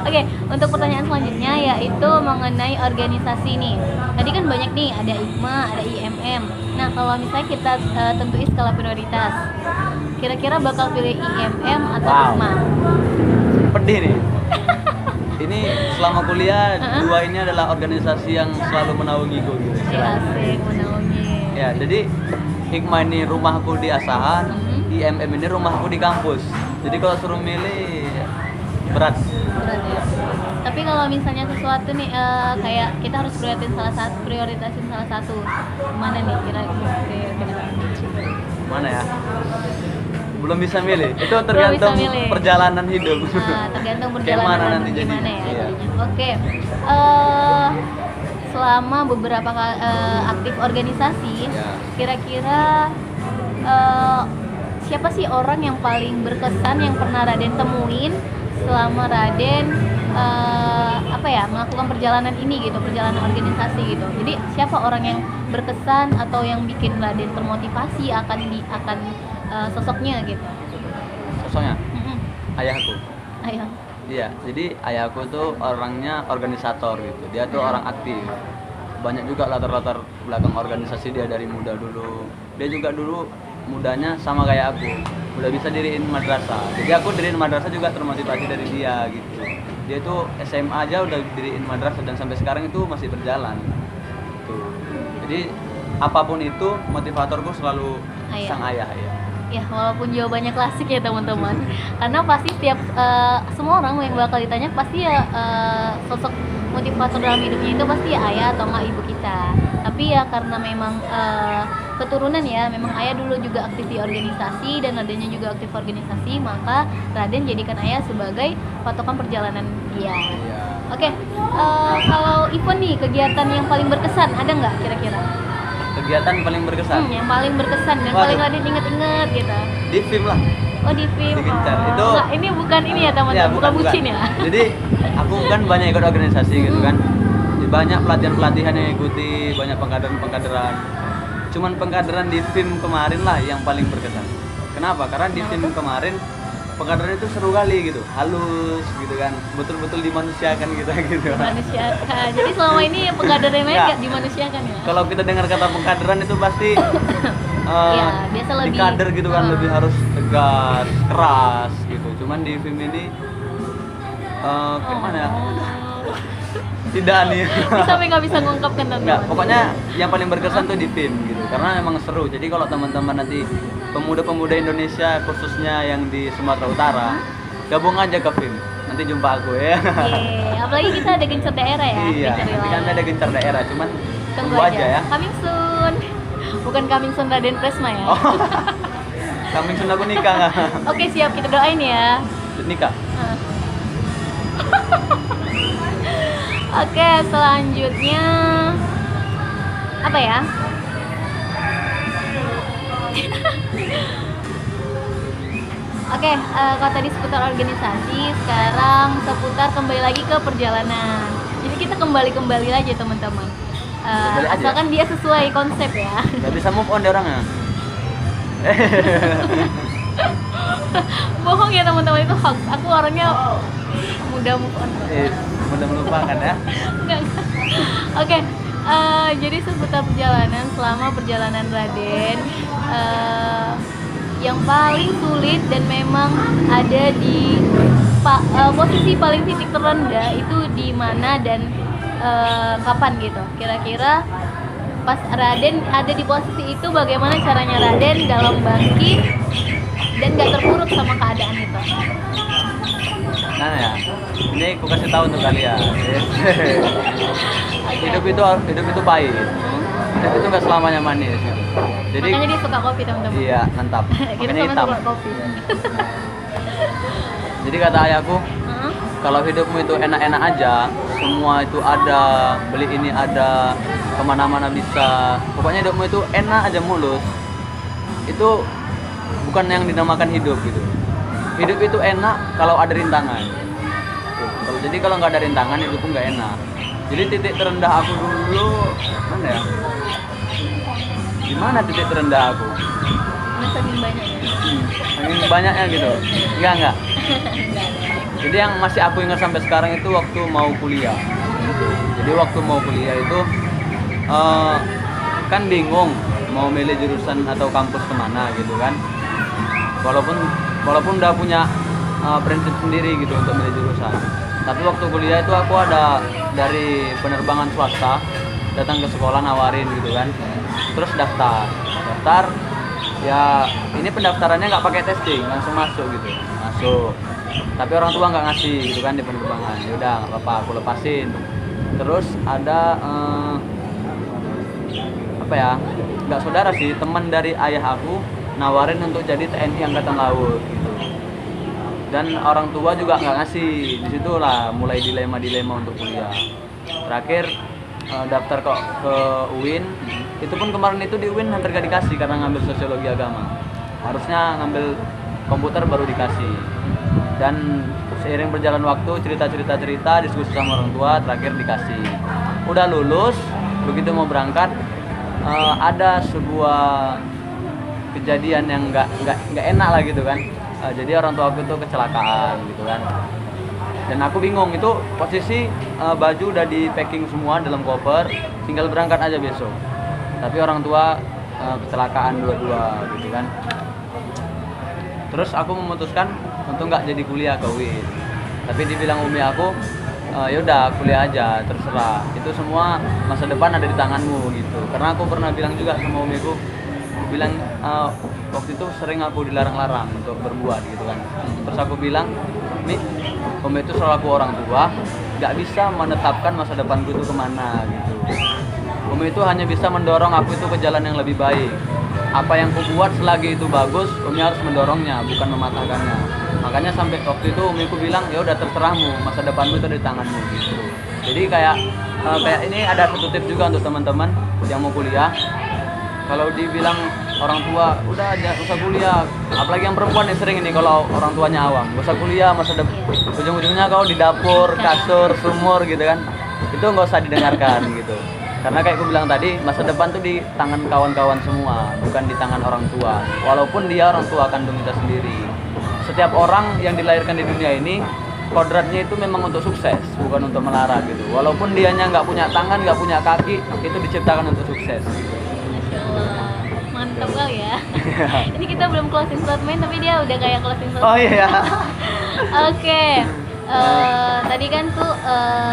Oke, untuk pertanyaan selanjutnya yaitu mengenai organisasi nih. Tadi kan banyak nih, ada IKMA, ada IMM. Nah, kalau misalnya kita tentuin skala prioritas, kira-kira bakal pilih IMM atau IKMA? Pedih nih. Ini selama kuliah dua ini adalah organisasi yang selalu menaungiku gitu. Ya, asik menaungi. Ya, jadi IKMA ini rumahku di Asahan, IMM ini rumahku di kampus. Jadi kalau suruh milih berat Ya. Tapi kalau misalnya sesuatu nih kayak kita harus prioritasin salah satu, mana nih kira-kira? Mana ya? Belum bisa milih. Itu tergantung perjalanan hidup. Nah, tergantung perjalanan nanti gimana ya. Iya. Oke. Selama beberapa aktif organisasi, kira-kira siapa sih orang yang paling berkesan yang pernah Raden temuin selama Raden melakukan perjalanan ini gitu, perjalanan organisasi gitu. Jadi siapa orang yang berkesan atau yang bikin Raden termotivasi akan sosoknya gitu? Sosoknya? Ayahku. Ayah. Iya, jadi ayahku tuh orangnya organisator gitu. Dia tuh orang aktif. Banyak juga latar belakang organisasi dia dari muda dulu. Dia juga dulu mudanya sama kayak aku. Udah bisa diriin madrasah. Jadi aku diriin madrasah juga termotivasi dari dia gitu. Dia tuh SMA aja udah diriin madrasah dan sampai sekarang itu masih berjalan. Tuh. Jadi apapun itu motivatorku selalu sang ayah ya. Ya, walaupun jawabannya klasik ya teman-teman. Karena pasti setiap semua orang yang bakal ditanya pasti ya sosok motivator dalam hidupnya itu pasti ya ayah atau enggak ibu kita. Tapi ya karena memang keturunan ya, memang ayah dulu juga aktif di organisasi dan adanya juga aktif organisasi, maka Raden jadikan ayah sebagai patokan perjalanan dia. Oke, kalau Ivon nih, kegiatan yang paling berkesan ada nggak kira-kira? Kegiatan paling berkesan? Yang paling berkesan dan paling Raden inget-inget gitu. Di film lah. Oh, di film. Di Gencar. Itu enggak, ini bukan ini ya teman-teman, bukan bucin ya. Jadi aku kan banyak ikut organisasi gitu kan. Jadi, banyak pelatihan-pelatihan yang ikuti, banyak pengkaderan. Cuman pengkaderan di film kemarin lah yang paling berkesan. Kenapa? Karena di film kemarin pengkaderan itu seru kali gitu, halus gitu kan, betul-betul dimanusiakan gitu. Dimanusiakan. Jadi selama ini pengkaderan lain nggak dimanusiakan ya? Kalau kita dengar kata pengkaderan itu pasti biasa lebih dikader gitu kan, lebih harus tegas, keras gitu. Cuman di film ini gimana ya? Tidak nih. Sampai nggak bisa mengungkapkan teman-teman. Pokoknya yang paling berkesan tuh di film gitu, karena emang seru. Jadi kalau teman-teman nanti pemuda-pemuda Indonesia khususnya yang di Sumatera Utara, gabung aja ke film. Nanti jumpa aku ya. Apalagi kita ada gencar daerah ya. Iya. Nanti kami ada gencar daerah, cuman tunggu aja ya. Coming soon. Bukan coming soon Raden Presma ya. Oh. Coming soon aku nikah nggak? Oke, siap, kita doain ya. Nikah. Oke, selanjutnya apa ya? Oke, kalau tadi seputar organisasi, sekarang seputar kembali lagi ke perjalanan. Jadi kita kembali aja teman-teman. Asalkan dia sesuai konsep ya. Gak bisa move on deh orangnya. Bohong ya teman-teman, itu hoax. Aku orangnya mudah move on. Mudah melupakan ya. Enggak. Oke, jadi seputar perjalanan, selama perjalanan Raden, yang paling sulit dan memang ada di posisi paling titik terendah itu di mana dan kapan gitu? Kira-kira pas Raden ada di posisi itu, bagaimana caranya Raden dalam bangkit dan gak terpuruk sama keadaan itu? Nah ya, ini aku kasih tahu untuk kalian. hidup itu pahit. Hidup itu nggak selamanya manis. Gitu. Jadi makanya dia suka kopi, teman-teman. iya, mantap. Kita Makanya sama hitam. suka kopi. Jadi kata ayahku, kalau hidupmu itu enak-enak aja, semua itu ada, beli ini ada, kemana-mana bisa. Pokoknya hidupmu itu enak aja mulus. Itu bukan yang dinamakan hidup gitu. Hidup itu enak kalau ada rintangan. Jadi kalau nggak ada rintangan, hidup pun nggak enak. Jadi titik terendah aku dulu mana ya? Gimana titik terendah aku? Saking banyaknya. Saking banyaknya gitu. Enggak. Jadi yang masih aku ingat sampai sekarang itu waktu mau kuliah. Jadi waktu mau kuliah itu kan bingung mau milih jurusan atau kampus kemana gitu kan. Walaupun udah punya prinsip sendiri gitu untuk milih jurusan. Tapi waktu kuliah itu aku ada dari penerbangan swasta datang ke sekolah nawarin gitu kan. Terus daftar ya, ini pendaftarannya nggak pakai testing, langsung masuk gitu. Masuk. Tapi orang tua nggak ngasih gitu kan di penerbangan. Ya udah nggak apa-apa, aku lepasin. Terus ada apa ya? Nggak saudara sih, teman dari ayah aku nawarin untuk jadi TNI Angkatan Laut gitu. Dan orang tua juga nggak ngasih. Disitulah mulai dilema untuk kuliah. Terakhir daftar ke UIN. Itu pun kemarin itu di UIN hampir gak dikasih karena ngambil sosiologi agama. Harusnya ngambil komputer baru dikasih. Dan seiring berjalan waktu, cerita, diskusi sama orang tua, terakhir dikasih. Udah lulus, begitu mau berangkat, ada sebuah kejadian yang nggak enak lah gitu kan. Jadi orang tua aku itu kecelakaan gitu kan. Dan aku bingung, itu posisi baju udah di packing semua dalam koper, tinggal berangkat aja besok. Tapi orang tua kecelakaan dua-dua gitu kan. Terus aku memutuskan untuk nggak jadi kuliah ke UIN. Tapi dibilang umi aku, yaudah kuliah aja, terserah. Itu semua masa depan ada di tanganmu gitu. Karena aku pernah bilang juga sama umiku, bilang waktu itu sering aku dilarang-larang untuk berbuat gitu kan. Terus aku bilang, Mi, umi itu selalu aku orang tua, nggak bisa menetapkan masa depanku itu kemana gitu. Umi itu hanya bisa mendorong aku itu ke jalan yang lebih baik. Apa yang ku buat selagi itu bagus, umi harus mendorongnya, bukan mematahkannya. Makanya sampai waktu itu umiku bilang, ya udah terserahmu, masa depanmu itu di tanganmu gitu. Jadi kayak ini ada satu tips juga untuk teman-teman yang mau kuliah. Kalau dibilang orang tua, udah aja usah kuliah. Apalagi yang perempuan nih sering ini, kalau orang tuanya awam, usah kuliah, masa depan ujung-ujungnya kau di dapur, kasur, sumur gitu kan. Itu nggak usah didengarkan gitu. Karena kayak aku bilang tadi, masa depan tuh di tangan kawan-kawan semua, bukan di tangan orang tua. Walaupun dia orang tua kandung kita sendiri. Setiap orang yang dilahirkan di dunia ini, kodratnya itu memang untuk sukses, bukan untuk melara gitu. Walaupun dianya nggak punya tangan, nggak punya kaki, itu diciptakan untuk sukses. Masya Allah, mantap kali ya. Ini kita belum closing statement, tapi dia udah kayak closing statement. Oh iya. Oke. Tadi kan tuh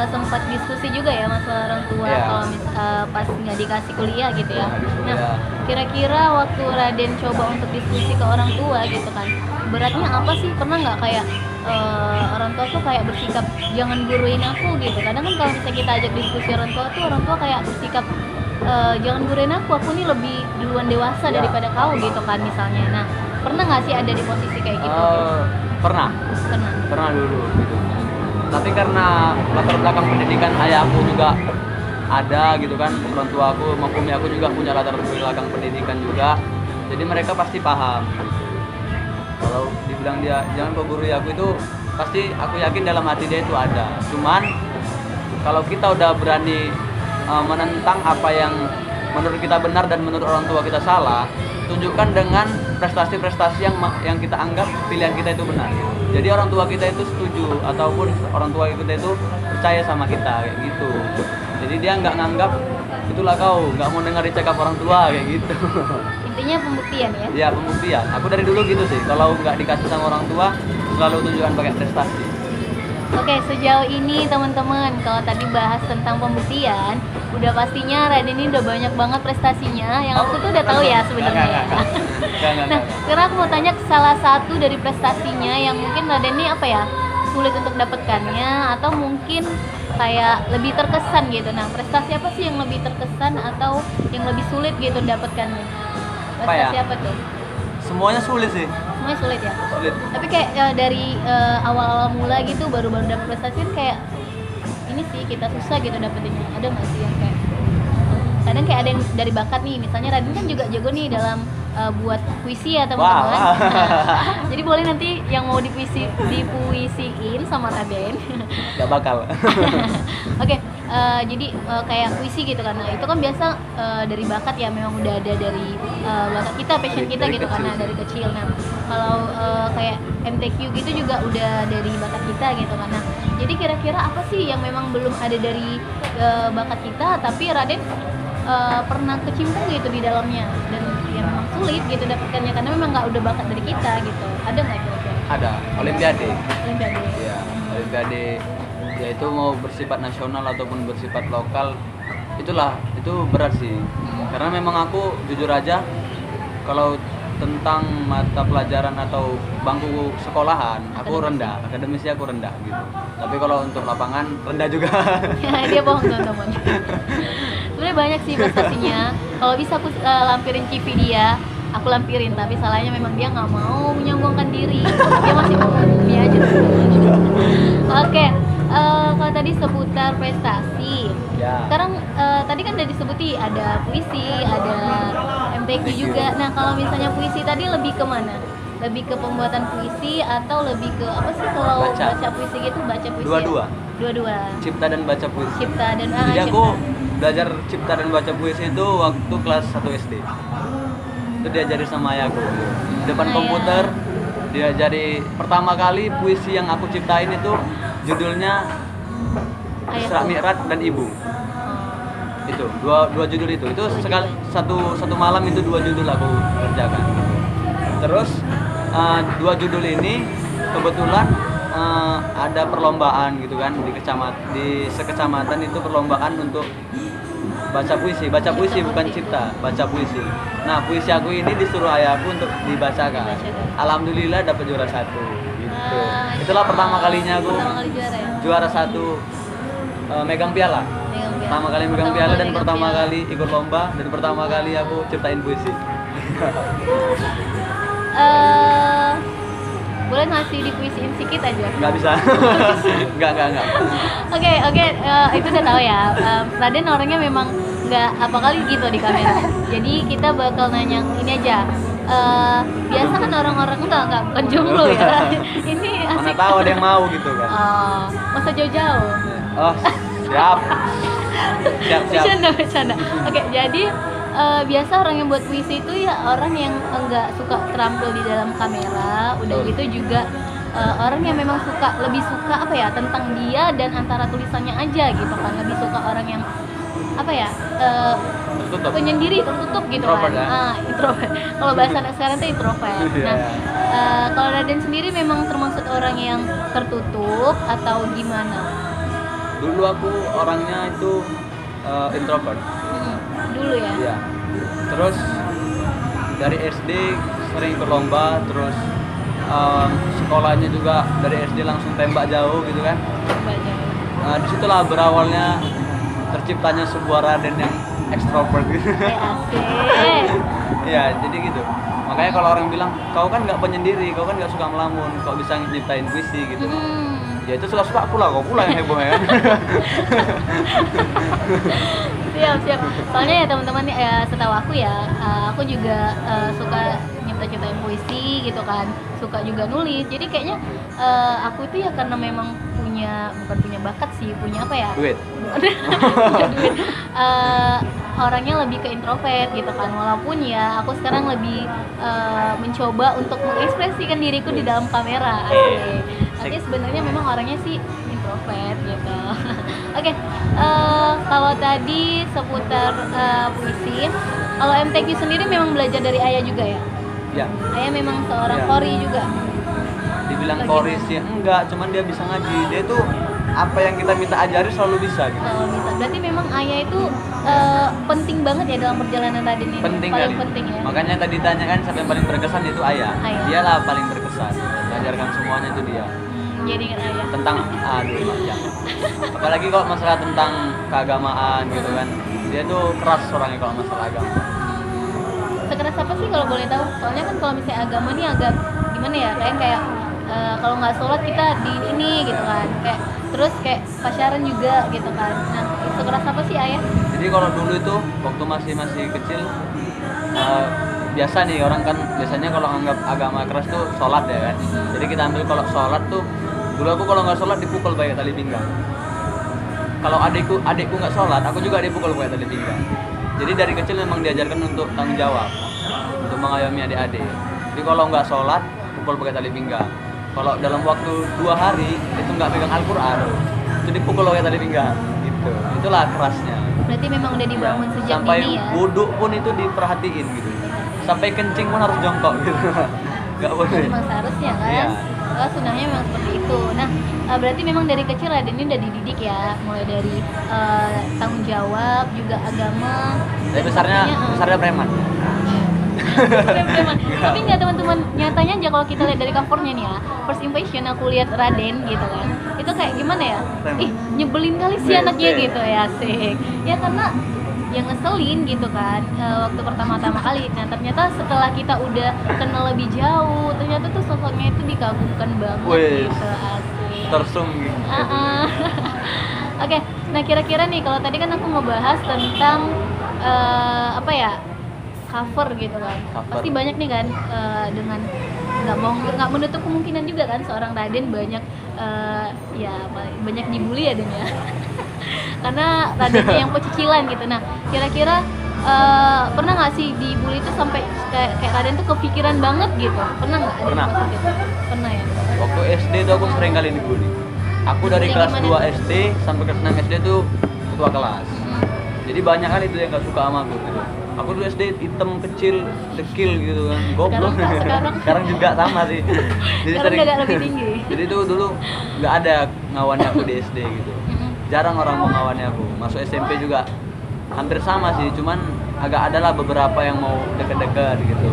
sempat diskusi juga ya masalah orang tua, Yeah. kalau pas nggak dikasih kuliah gitu ya. Nah, Yeah. kira-kira waktu Raden coba untuk diskusi ke orang tua gitu kan, beratnya apa sih? Pernah nggak kayak orang tua tuh kayak bersikap jangan guruin aku gitu. Kadang kan kalau misalnya kita ajak diskusi orang tua tuh, orang tua kayak bersikap jangan guruin aku nih lebih duluan dewasa Yeah. daripada kau gitu kan misalnya. Nah, pernah nggak sih ada di posisi kayak gitu? Pernah dulu gitu. Tapi karena latar belakang pendidikan ayahku juga ada gitu kan, orang tua aku maupun aku juga punya latar belakang pendidikan juga, jadi mereka pasti paham. Kalau dibilang dia jangan kau gurui aku, itu pasti aku yakin dalam hati dia itu ada. Cuman kalau kita udah berani menentang apa yang menurut kita benar dan menurut orang tua kita salah, tunjukkan dengan prestasi-prestasi yang kita anggap pilihan kita itu benar. Jadi orang tua kita itu setuju, ataupun orang tua kita itu percaya sama kita kayak gitu. Jadi dia nggak nganggap itulah kau, nggak mau dengar dicakap orang tua kayak gitu. Intinya pembuktian ya? Ya pembuktian. Aku dari dulu gitu sih. Kalau nggak dikasih sama orang tua, selalu tunjukkan pakai prestasi. Oke, sejauh ini teman-teman, kalau tadi bahas tentang pembuktian, udah pastinya Raden ini udah banyak banget prestasinya yang aku tuh udah tahu ya sebenarnya. Nah, sekarang aku mau tanya salah satu dari prestasinya yang mungkin Raden ini apa ya, sulit untuk dapatkannya atau mungkin kayak lebih terkesan gitu. Nah, prestasi apa sih yang lebih terkesan atau yang lebih sulit gitu dapatkannya? Prestasi apa tuh? Semuanya sulit sih. Semuanya sulit ya? Sulit. Tapi kayak dari awal-awal mula gitu baru-baru dapet prestasi kan kayak ini sih kita susah gitu dapetinnya. Ada nggak sih yang kayak kadang kayak ada yang dari bakat nih, misalnya Raden kan juga jago nih dalam buat puisi ya teman-teman. Wow. Jadi boleh nanti yang mau dipuisiin sama Raden. Gak bakal. Oke, jadi kayak puisi gitu kan. Nah, itu kan biasa dari bakat ya, memang udah ada dari bakat kita, passion kita Dari gitu kecil. karena dari kecil. Nah, kalau kayak MTQ gitu juga udah dari bakat kita gitu kan. Nah, jadi kira-kira apa sih yang memang belum ada dari bakat kita tapi Raden pernah kecimpung gitu di dalamnya dan ya memang sulit gitu dapatkannya karena memang nggak udah bakat dari kita gitu. Ada nggak kira-kira? Ada Olimpiade. Olimpiade. Ya, Olimpiade yaitu mau bersifat nasional ataupun bersifat lokal, itu berat sih. Karena memang aku jujur aja kalau tentang mata pelajaran atau bangku sekolahan aku rendah, akademisi aku rendah gitu. Tapi kalau untuk lapangan rendah juga. Ya, dia bohong teman-teman. Sebenarnya banyak sih prestasinya. Kalau bisa aku lampirin CV dia, aku lampirin. Tapi salahnya memang dia nggak mau menyombongkan diri. Dia masih mau dia aja. Oke, kalau tadi seputar prestasi. Ya. Sekarang tadi kan udah disebuti ada puisi, ada MTQ juga. Nah, kalau misalnya puisi tadi lebih ke mana? Lebih ke pembuatan puisi atau lebih ke apa sih kalau baca puisi gitu, baca puisi? Dua-dua. Dua-dua. Cipta dan baca puisi. Cipta dan Jadi cipta. aku belajar cipta dan baca puisi itu waktu kelas 1 SD. Itu diajari sama ayahku. Di depan Ayah. komputer diajari pertama kali puisi yang aku ciptain itu judulnya Ayahku. Isra Mi'raj dan Ibu. Itu dua judul itu sekali satu malam itu 2 judul aku kerjakan. Terus 2 judul ini kebetulan ada perlombaan gitu kan di sekecamatan itu perlombaan untuk baca puisi bukan cipta, baca puisi. Nah, puisi aku ini disuruh ayahku untuk dibacakan. Alhamdulillah dapat juara 1 gitu. Itulah pertama kalinya aku Pertama kali juara ya? juara 1 megang piala. Pertama kali megang piala dan pertama kali ikut lomba dan pertama kali aku ciptain puisi. Boleh ngasih dipuisiin sedikit aja? Nggak bisa. Nggak. Oke, itu udah tahu ya. Raden orangnya memang nggak apa kali gitu di kamera. Jadi kita bakal nanya ini aja. Biasa kan orang-orang enggak bukan jomblo ya. Ini Mana asik. tahu ada yang mau gitu kan. Masa jauh-jauh. Oh, siap. Bercanda. Oke, jadi biasa orang yang buat puisi itu ya orang yang enggak suka terampil di dalam kamera. Udah gitu juga orang yang memang lebih suka apa ya tentang dia dan antara tulisannya aja gitu kan. Lebih suka orang yang apa ya Tertutup. penyendiri, tertutup gitu Introvert, kan. ya? Introvert. Kalau bahasa anak sekarang tuh introvert. Nah, kalau Raden sendiri memang termasuk orang yang tertutup atau gimana? Dulu aku orangnya itu introvert. Dulu ya. Iya. Terus dari SD sering ikut lomba, terus sekolahnya juga dari SD langsung tembak jauh gitu kan. Disitulah berawalnya terciptanya sebuah Raden yang ekstrovert gitu. Asik. Iya, jadi gitu. Makanya kalau orang bilang kau kan nggak penyendiri, kau kan nggak suka melamun, kau bisa nyiptain puisi gitu. Ya itu suka-suka aku lah, kau pula yang heboh ya kan. Siap. Soalnya ya teman-teman setahu aku ya, aku juga suka nyiptain puisi gitu kan, suka juga nulis. Jadi kayaknya aku itu ya karena memang bukan punya bakat sih, punya apa ya? Duit. Punya duit. Orangnya lebih ke introvert gitu kan, walaupun ya aku sekarang lebih mencoba untuk mengekspresikan diriku di dalam kamera. Tapi sebenarnya memang orangnya sih introvert gitu. Oke, kalau tadi seputar puisi, kalau MTQ sendiri memang belajar dari ayah juga ya? Ya, Ayah memang seorang Ya. kori juga. dibilang Oh, koris gitu. ya enggak, cuman dia bisa ngaji. Dia tuh apa yang kita minta ajari selalu bisa gitu. Kalau bisa. Berarti memang ayah itu penting banget ya dalam perjalanan Raden ini. Penting Paling kali. penting ya. Makanya tadi tanya kan siapa yang paling berkesan, itu ayah. Ayah. Dialah paling berkesan. Mengajarkan semuanya itu dia. Jadi ingat ayah. Tentang aduh jangan. Apalagi kalau masalah tentang keagamaan gitu kan. Dia tuh keras orangnya kalau masalah agama. Sekeras apa sih kalau boleh tahu? Soalnya kan kalau misalnya agama nih agak gimana ya? Kayak kalau nggak sholat kita di ini gitu kan. Kayak terus kayak pacaran juga gitu kan. Nah, sekeras apa sih ayah? Jadi kalau dulu itu waktu masih kecil biasa nih orang kan biasanya kalau anggap agama keras tuh sholat ya kan. Jadi kita ambil kalau sholat tuh dulu aku kalau nggak sholat dipukul pakai tali pinggang. Kalau adikku nggak sholat, aku juga dipukul pakai tali pinggang. Jadi dari kecil memang diajarkan untuk tanggung jawab, untuk mengayomi adik-adik. Jadi kalau nggak sholat, pukul pakai tali pinggang. Kalau dalam waktu 2 hari itu nggak pegang Al-Quran, itu dipukul pakai tali pinggang. Gitu. Itulah kerasnya. Berarti memang udah dibangun sejak Sampai ini ya. wudhu pun itu diperhatiin gitu. Sampai kencing pun harus jongkok gitu. Nggak boleh. Memang seharusnya kan. Iya. Sunahnya memang seperti itu. Nah, berarti memang dari kecil Raden ini udah dididik ya, mulai dari tanggung jawab, juga agama. Tapi dan besarnya pastinya, preman. preman. Tapi nggak teman-teman, nyatanya aja kalau kita lihat dari covernya nih ya, first impression aku lihat Raden gitu kan, itu kayak gimana ya? Preman. Nyebelin kali sih Bete. anaknya gitu ya, asik. Ya karena yang ngeselin gitu kan waktu pertama-tama kali. Nah ternyata setelah kita udah kenal lebih jauh, ternyata tuh sosoknya itu dikagumkan banget Wes. gitu, asik. Tersung gitu. Oke, nah kira-kira nih kalau tadi kan aku ngebahas tentang apa ya, cover gitu kan. Cover. Pasti banyak nih kan dengan nggak menutup kemungkinan juga kan seorang Raden banyak ya banyak dibully ya Den ya. Karena Radennya yang pecicilan gitu. Nah kira-kira pernah nggak sih dibully itu sampai kayak Raden tuh kepikiran banget gitu? Pernah nggak? Ada Pernah. di posisi itu? Pernah ya. Waktu SD tuh aku sering kali dibully. Aku dari Yang kelas gimana 2 tuh? SD sampai kelas 6 SD tuh ketua kelas. Hmm. Jadi banyak kali itu yang gak suka sama aku gitu. Aku dulu SD hitam kecil, dekil gitu kan, goblok. Sekarang? juga sama sih. Jadi Sekarang udah agak lebih tinggi. Jadi tuh dulu nggak ada ngawannya aku di SD gitu. Mm-mm. Jarang orang mau ngawannya aku. Masuk SMP juga hampir sama sih, cuman agak adalah beberapa yang mau deket-deket gitu.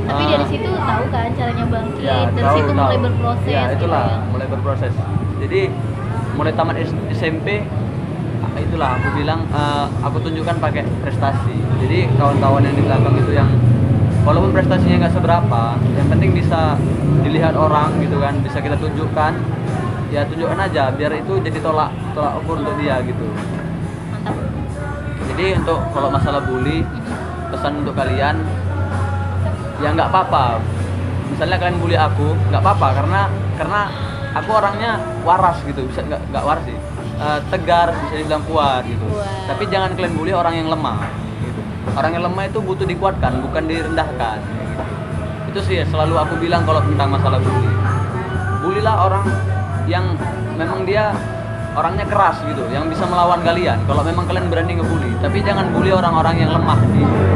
Tapi dari situ tahu kan caranya bangkit, dari tahu, situ mulai berproses ya itulah gitu ya. mulai berproses. Jadi mulai tamat SMP itulah aku bilang aku tunjukkan pakai prestasi. Jadi kawan-kawan yang di belakang itu yang walaupun prestasinya nggak seberapa, yang penting bisa dilihat orang gitu kan, bisa kita tunjukkan, ya tunjukkan aja biar itu jadi tolak ukur untuk dia gitu. Mantap. Jadi untuk kalau masalah bully, pesan untuk kalian ya nggak apa-apa. Misalnya kalian bully aku, nggak apa-apa karena aku orangnya waras gitu, bisa nggak waras sih, tegar, bisa dibilang kuat gitu. Kuat. Tapi jangan kalian bully orang yang lemah. Gitu. Orang yang lemah itu butuh dikuatkan, bukan direndahkan. Gitu. Itu sih selalu aku bilang kalau tentang masalah bully. Bulilah orang yang memang dia orangnya keras gitu, yang bisa melawan kalian. Kalau memang kalian berani ngebully, tapi jangan bully orang-orang yang lemah,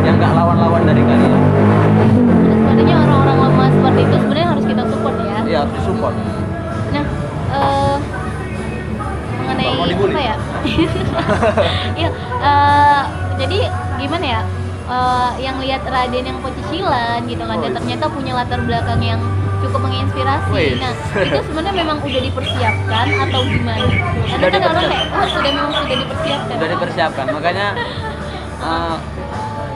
yang nggak lawan-lawan dari kalian. Sebenarnya orang-orang lemah seperti itu sebenarnya harus kita support ya. Iya, harus disupport. Nah, mengenai Mau dibully? apa ya? Iya, jadi gimana ya? Yang lihat Raden yang pecicilan gitu kan, dan Wih. ternyata punya latar belakang yang cukup menginspirasi. Wih. Nah, itu sebenarnya memang udah dipersiapkan atau gimana? Karena Sudah kan orang dipersiapkan. kayak, oh sudah dipersiapkan. Sudah dipersiapkan, makanya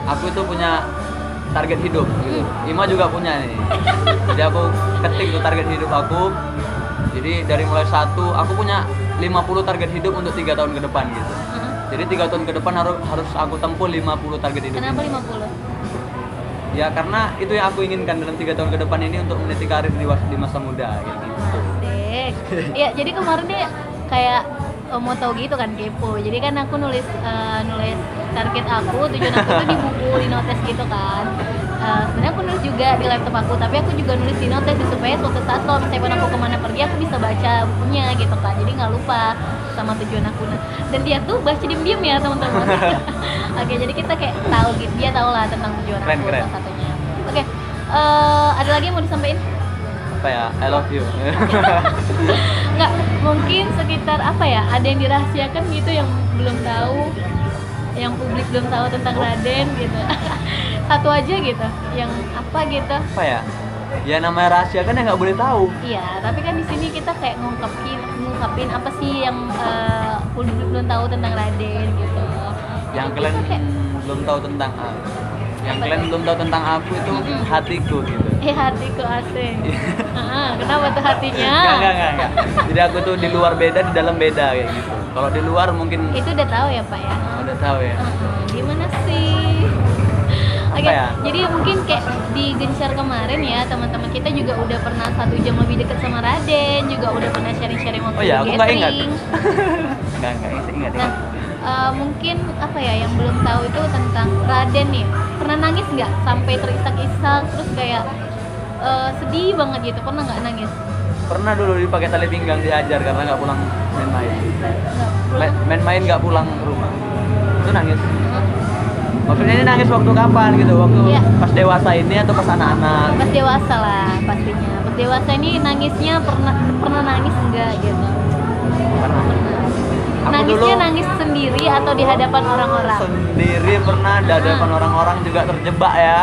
aku itu punya target hidup gitu. Ima juga punya nih. Jadi aku ketik tuh target hidup aku. Jadi dari mulai 1 aku punya 50 target hidup untuk 3 tahun ke depan gitu. Jadi 3 tahun ke depan harus aku tempuh 50 target hidup. Kenapa ini. 50? Ya karena itu yang aku inginkan dalam 3 tahun ke depan ini untuk meniti karir di masa muda kayak gitu. Asik. Ya, jadi kemarin dia kayak mau tahu gitu kan, kepo. Jadi kan aku nulis target aku, tujuan aku tuh di buku, di notes gitu kan. Sebenarnya aku nulis juga di laptop aku, tapi aku juga nulis di notes supaya suatu saat kalau misalnya aku kemana pergi aku bisa baca bukunya gitu kan. Jadi nggak lupa sama tujuan aku. Nah, dan dia tuh baca diem-diem ya teman-teman. Oke, jadi kita kayak tahu gitu, dia tahu lah tentang tujuan Keren, aku keren. salah satunya. Oke, ada lagi yang mau disampaikan? apa ya, I love you. Nggak, mungkin sekitar apa ya, ada yang dirahasiakan gitu yang belum tahu, yang publik belum tahu tentang Raden gitu. Satu aja gitu, yang apa gitu. Apa ya, ya namanya rahasia kan ya nggak boleh tahu. Iya, tapi kan di sini kita kayak ngungkapin apa sih yang publik belum tahu tentang Raden gitu. Yang Jadi kalian kita kayak, belum tahu tentang aku, yang Apa kalian tuh? belum tahu tentang aku itu hatiku gitu. hatiku asing. Kenapa tuh hatinya? Enggak. Jadi aku tuh di luar beda, di dalam beda kayak gitu. Kalau di luar mungkin Itu udah tahu ya Pak ya? udah tahu ya. Gimana sih? Oke, Apa ya? jadi mungkin kayak di Gencar kemarin ya, teman-teman kita juga udah pernah 1 jam lebih dekat sama Raden, juga udah pernah sharing-sharing waktu Oh ya, di aku nggak ingat. gathering. Enggak, saya ingat. Nah, mungkin apa ya yang belum tahu itu tentang Raden nih. Pernah nangis nggak sampai terisak-isak terus kayak sedih banget gitu? Pernah nggak nangis? Pernah dulu dipakai tali pinggang diajar karena nggak pulang main-main. Nggak, Main-main nggak pulang rumah. Itu nangis. Maksudnya ini nangis waktu kapan gitu? Waktu Iya. pas dewasa ini atau pas anak-anak? Pas dewasa lah pastinya. Pas dewasa ini nangisnya pernah nangis enggak gitu? Pernah. Aku Nangisnya dulu nangis sendiri atau di hadapan orang-orang? sendiri pernah di hadapan orang-orang juga terjebak ya.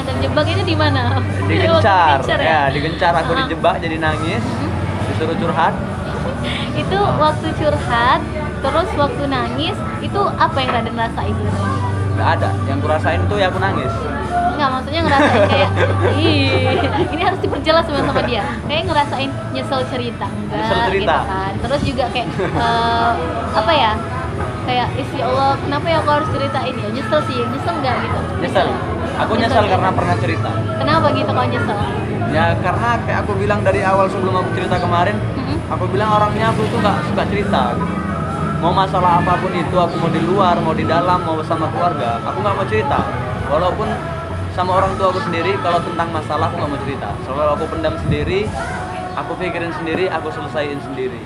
Terjebak itu di mana? Digencar, Waktu ya digencar aku Ah. dijebak jadi nangis, disuruh curhat. Itu waktu curhat, terus waktu nangis, itu apa yang Raden rasain sebenarnya? Nggak ada, yang kurasain tuh ya aku nangis. Enggak, maksudnya ngerasain kayak ini harus diperjelas sama dia. Kayak ngerasain nyesel cerita enggak Nyesel cerita. gitu kan. Terus juga kayak apa ya? Kayak isi Allah, kenapa ya aku harus ceritain ya? Nyesel sih, nyesel enggak gitu? Nyesel. Aku nyesel karena pernah cerita. Kenapa gitu kau nyesel? Ya karena kayak aku bilang dari awal sebelum aku cerita kemarin, aku bilang orangnya aku tuh nggak suka cerita. Mau masalah apapun itu, aku mau di luar, mau di dalam, mau sama keluarga, aku nggak mau cerita. Walaupun sama orang tua aku sendiri, kalau tentang masalah aku nggak mau cerita. Selalu aku pendam sendiri, aku pikirin sendiri, aku selesaiin sendiri,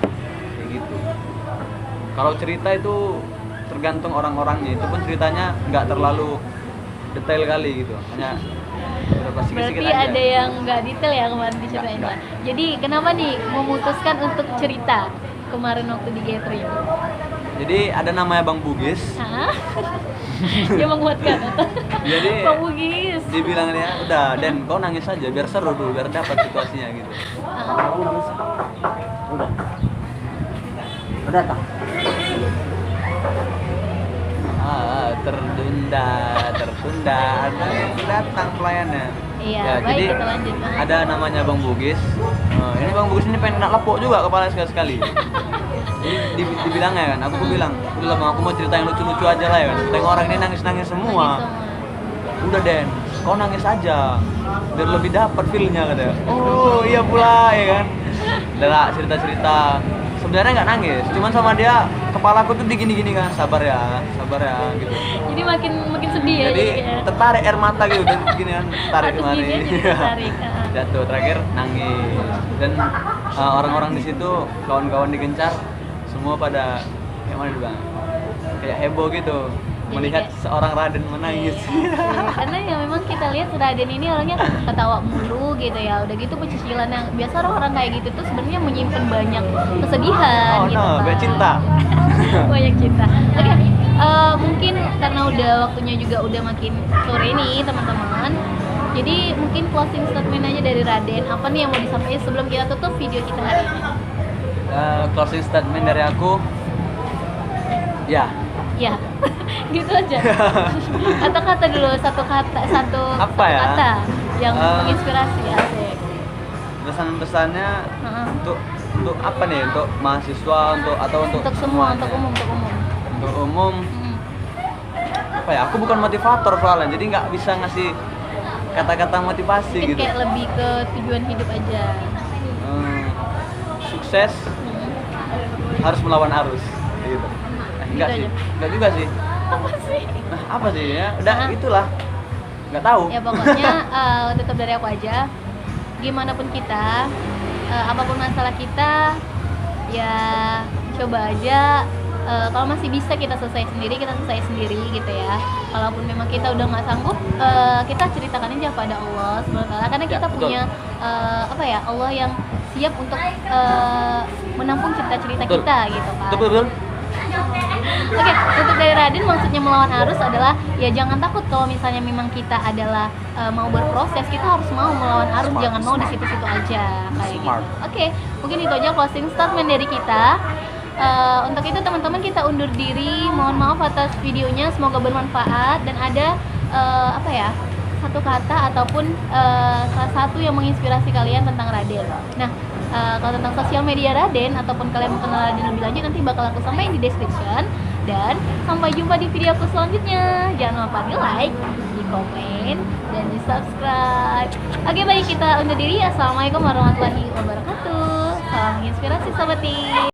kayak gitu. Kalau cerita itu tergantung orang-orangnya, itu pun ceritanya nggak terlalu detail kali gitu, hanya berapa Berarti sedikit aja. ada yang nggak detail ya kemarin diceritain Nggak. Pak. Jadi kenapa nih memutuskan untuk cerita kemarin waktu di gathering? Jadi ada namanya Bang Bugis. Hah? Dia menguatkan atau? Jadi Bang Bugis. dibilang dia, udah Den kau nangis aja biar seru dulu, biar dapat situasinya gitu. Udah tak? Tertunda, ada yang datang pelayannya. Iya, Ya, baik jadi kita lanjut. Pak. ada namanya Bang Bugis. Ini Bang Bugis ini pengen nak lepuk juga kepala sekali. Jadi dibilangnya kan, aku bilang, udah Bang, aku mau cerita yang lucu-lucu aja lah ya kan. Tengok orang ini nangis-nangis semua. Udah Den, kau nangis aja biar lebih dapat feel-nya kata. Oh iya pula ya kan. Udah lah cerita-cerita. Sebenarnya nggak nangis, cuman sama dia kepalaku tuh digini-gini kan, sabar ya gitu. Jadi makin sedih ya. Jadi jadinya. tertarik air mata gitu dan gini kan, tarik Atas kemari. bibirnya ditarik, Jatuh terakhir nangis. Dan orang-orang di situ, kawan-kawan di Gencar semua pada kayak mana Bang? Kayak heboh gitu. Jadi Melihat kayak- seorang Raden menangis. Iya, karena ya memang kita lihat Raden ini orangnya ketawa mulu gitu ya. Udah gitu pecicilan yang biasa orang kayak gitu tuh sebenarnya menyimpan banyak kesedihan Oh gitu. no, Pak. banyak cinta. Banyak cinta. Oke, mungkin karena udah waktunya juga udah makin sore nih teman-teman. Jadi mungkin closing statement aja dari Raden. Apa nih yang mau disampaikan sebelum kita tutup video kita hari ini? Closing statement dari aku, ya Ya, gitu aja. Kata-kata dulu, satu Apa ya? kata yang Eh, menginspirasi asik. pesan-pesannya Heeh. untuk apa nih? Untuk mahasiswa, untuk semua, semuanya. untuk umum. Untuk umum, apa ya? Aku bukan motivator soalnya, jadi nggak bisa ngasih kata-kata motivasi Mungkin gitu. kayak lebih ke tujuan hidup aja. Sukses harus melawan arus, gitu. Enggak Gitu sih, aja. enggak juga sih. Apa sih? Nah, apa sih ya? Udah Ah. itulah. Nggak tahu. Ya pokoknya tetap dari aku aja. Gimana pun kita, apapun masalah kita, ya coba aja kalau masih bisa kita selesai sendiri, kita selesai sendiri gitu ya. Kalaupun memang kita udah nggak sanggup, kita ceritakan aja pada Allah SWT, karena kita betul. punya Allah yang siap untuk menampung cerita-cerita Betul. kita gitu kan. Betul. Oke, untuk dari Raden maksudnya melawan arus adalah ya jangan takut kalau misalnya memang kita adalah mau berproses, kita harus mau melawan arus, Smart, jangan mau di smart. situ-situ aja kayak gitu. Smart. Oke, mungkin itu aja closing statement dari kita. Untuk itu teman-teman kita undur diri, mohon maaf atas videonya, semoga bermanfaat dan ada satu kata ataupun salah satu yang menginspirasi kalian tentang Raden. Nah, kalau tentang sosial media Raden ataupun kalian mau kenal Raden lebih lanjut, nanti bakal aku sampaikan di description. Dan sampai jumpa di video aku selanjutnya. Jangan lupa di like, di komen, dan di subscribe. Oke, baik, kita undur diri. Assalamualaikum warahmatullahi wabarakatuh. Salam inspirasi sobat tim.